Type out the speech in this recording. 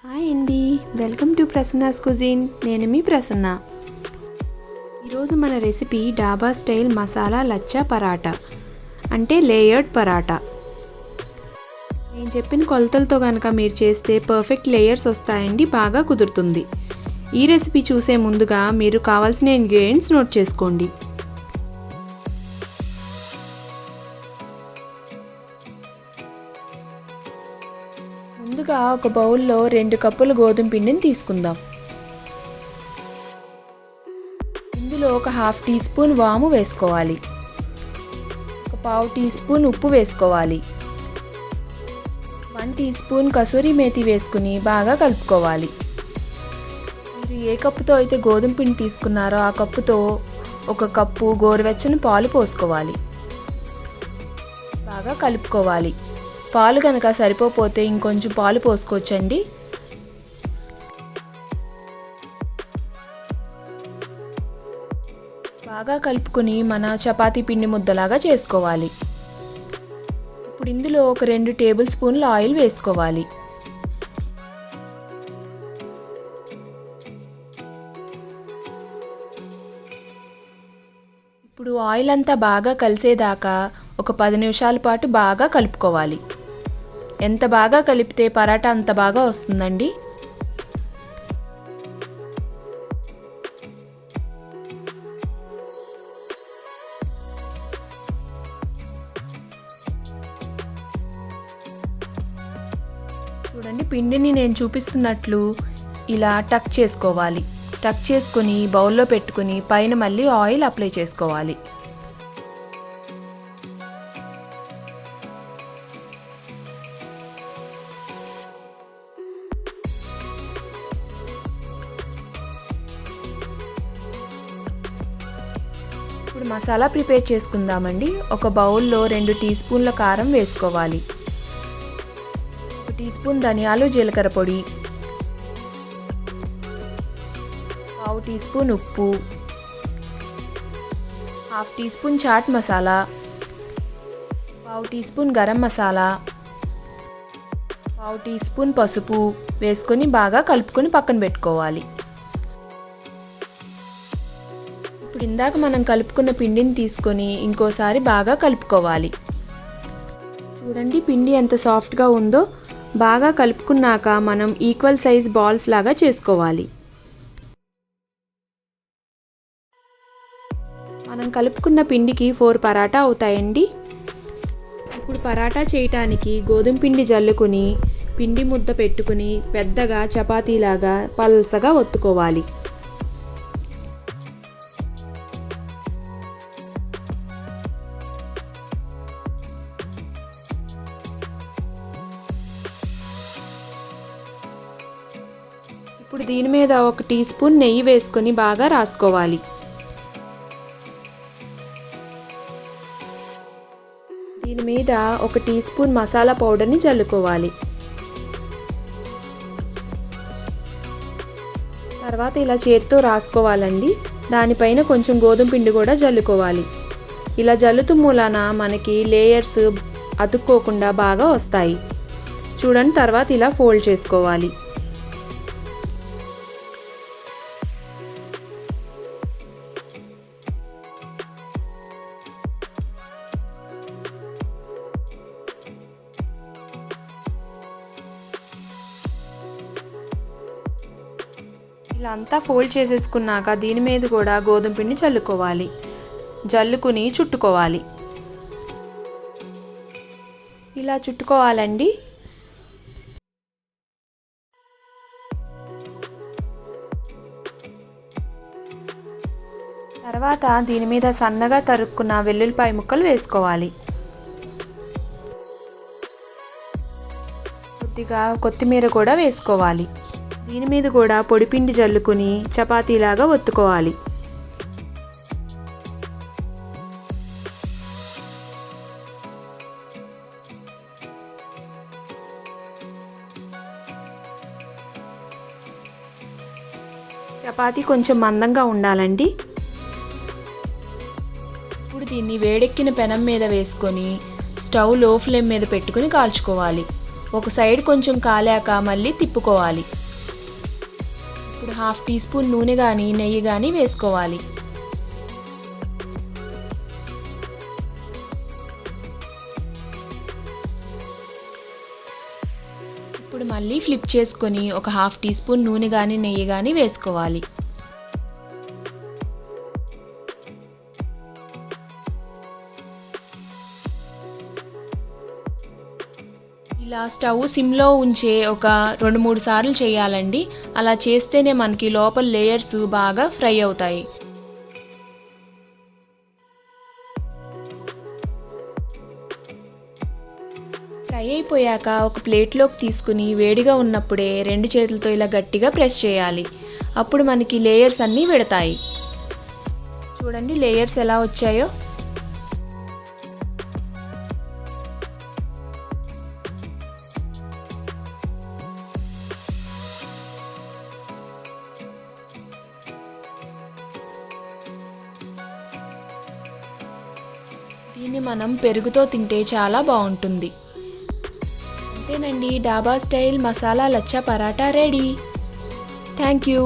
Hi అండి, welcome to Prasanna's cuisine. నేను మీ ప్రసన్న. ఈరోజు మన రెసిపీ డాబా స్టైల్ మసాలా లచ్చా పరాటా, అంటే లేయర్డ్ పరాటా. నేను చెప్పిన కొలతలతో కనుక మీరు చేస్తే పర్ఫెక్ట్ లేయర్స్ వస్తాయండి, బాగా కుదురుతుంది. ఈ రెసిపీ చూసే ముందుగా మీరు కావాల్సిన ఇంగ్రీడియంట్స్ నోట్ చేసుకోండి. ముందుగా ఒక బౌల్లో 2 కప్పుల గోధుమ పిండిని తీసుకుందాం. ఇందులో ఒక హాఫ్ టీ స్పూన్ వాము వేసుకోవాలి. ఒక పావు టీ స్పూన్ ఉప్పు వేసుకోవాలి. 1 టీ స్పూన్ కసూరి మేతి వేసుకుని బాగా కలుపుకోవాలి. మీరు ఏ కప్పుతో అయితే గోధుమ పిండి తీసుకున్నారో ఆ కప్పుతో 1 కప్పు గోరువెచ్చని పాలు పోసుకోవాలి. బాగా కలుపుకోవాలి. పాలు కనుక సరిపోతే ఇంకొంచెం పాలు పోసుకోవచ్చండి. బాగా కలుపుకొని మన చపాతీ పిండి ముద్దలాగా చేసుకోవాలి. ఇప్పుడు ఇందులో ఒక 2 టేబుల్ స్పూన్ల ఆయిల్ వేసుకోవాలి. ఇప్పుడు ఆయిల్ అంతా బాగా కలిసేదాకా ఒక 10 నిమిషాల పాటు బాగా కలుపుకోవాలి. ఎంత బాగా కలిపితే పరాటా అంత బాగా వస్తుందండి. చూడండి, పిండిని నేను చూపిస్తున్నట్లు ఇలా టక్ చేసుకోవాలి. టక్ చేసుకుని బౌల్లో పెట్టుకుని పైన మళ్ళీ ఆయిల్ అప్లై చేసుకోవాలి. ఇప్పుడు మసాలా ప్రిపేర్ చేసుకుందామండి. ఒక బౌల్లో 2 టీ స్పూన్ల కారం వేసుకోవాలి. 1 టీ స్పూన్ ధనియాలు జీలకర్ర పొడి, పావు టీ స్పూన్ ఉప్పు, half teaspoon chaat masala, పావు టీ స్పూన్ గరం మసాలా, పావు టీ స్పూన్ పసుపు వేసుకొని బాగా కలుపుకొని పక్కన పెట్టుకోవాలి. ఇప్పుడు ఇందాక మనం కలుపుకున్న పిండిని తీసుకొని ఇంకోసారి బాగా కలుపుకోవాలి. చూడండి, పిండి ఎంత సాఫ్ట్గా ఉందో. బాగా కలుపుకున్నాక మనం ఈక్వల్ సైజ్ బాల్స్ లాగా చేసుకోవాలి. మనం కలుపుకున్న పిండికి 4 పరాటా అవుతాయండి. ఇప్పుడు పరాటా చేయటానికి గోధుమ పిండి జల్లుకుని పిండి ముద్ద పెట్టుకుని పెద్దగా చపాతీలాగా పల్సగా ఒత్తుకోవాలి. ఇప్పుడు దీని మీద 1 టీ స్పూన్ నెయ్యి వేసుకొని బాగా రాసుకోవాలి. దీని మీద 1 టీ స్పూన్ మసాలా పౌడర్ని జల్లుకోవాలి. తర్వాత ఇలా చేత్తో రాసుకోవాలండి. దానిపైన కొంచెం గోధుమ పిండి కూడా జల్లుకోవాలి. ఇలా జల్లుతూ మూలాన మనకి లేయర్స్ అతుక్కోకుండా బాగా వస్తాయి. చూడండి, తర్వాత ఇలా ఫోల్డ్ చేసుకోవాలి. ఇలా అంతా ఫోల్డ్ చేసేసుకున్నాక దీని మీద కూడా గోధుమ పిండి చల్లుకోవాలి. జల్లుకుని చుట్టుకోవాలి. ఇలా చుట్టుకోవాలండి. తర్వాత దీని మీద సన్నగా తరుక్కున్న వెల్లుల్లిపాయ ముక్కలు వేసుకోవాలి. కొద్దిగా కొత్తిమీర కూడా వేసుకోవాలి. దీని మీద కూడా పొడిపిండి జల్లుకుని చపాతీలాగా ఒత్తుకోవాలి. చపాతీ కొంచెం మందంగా ఉండాలండి. ఇప్పుడు దీన్ని వేడెక్కిన పెనం మీద వేసుకొని స్టవ్ లో ఫ్లేమ్ మీద పెట్టుకుని కాల్చుకోవాలి. ఒక సైడ్ కొంచెం కాలాక మళ్ళీ తిప్పుకోవాలి. ఇప్పుడు 1/2 టీ స్పూన్ నూనె కానీ నెయ్యి కానీ వేసుకోవాలి. ఇప్పుడు మళ్ళీ ఫ్లిప్ చేసుకొని ఒక 1/2 టీ స్పూన్ నూనె కానీ నెయ్యి కానీ వేసుకోవాలి. ఇలా స్టవ్ సిమ్లో ఉంచే ఒక 2-3 సార్లు చేయాలండి. అలా చేస్తేనే మనకి లోపల లేయర్స్ బాగా ఫ్రై అవుతాయి. ఫ్రై అయిపోయాక ఒక ప్లేట్లోకి తీసుకుని వేడిగా ఉన్నప్పుడే 2 చేతులతో ఇలా గట్టిగా ప్రెస్ చేయాలి. అప్పుడు మనకి లేయర్స్ అన్నీ విడతాయి. చూడండి లేయర్స్ ఎలా వచ్చాయో. దీన్ని మనం పెరుగుతో తింటే చాలా బాగుంటుంది. అంతేనండి, dhaba style masala lachha paratha ready. Thank you.